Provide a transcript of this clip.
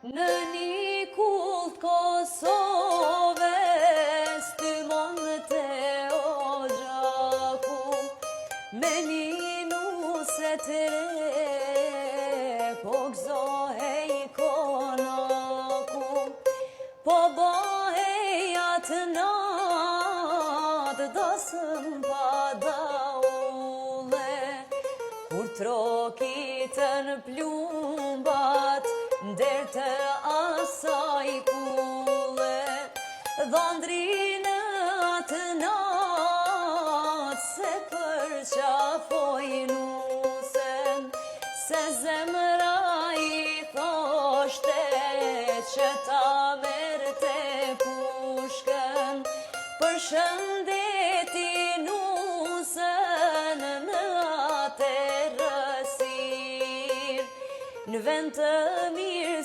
Në një kult Kosovës ty mund të o gjaku me një nuset re po gzohej konaku po bëhej atë natë dasëm pa daule kur trokitën plumbat der të asaj kule dhondrinë atë natë se përqafoj nusen se zemra i thoshte që ta merte pushkën për shëndeti nusën në atë rësir në vend të mirë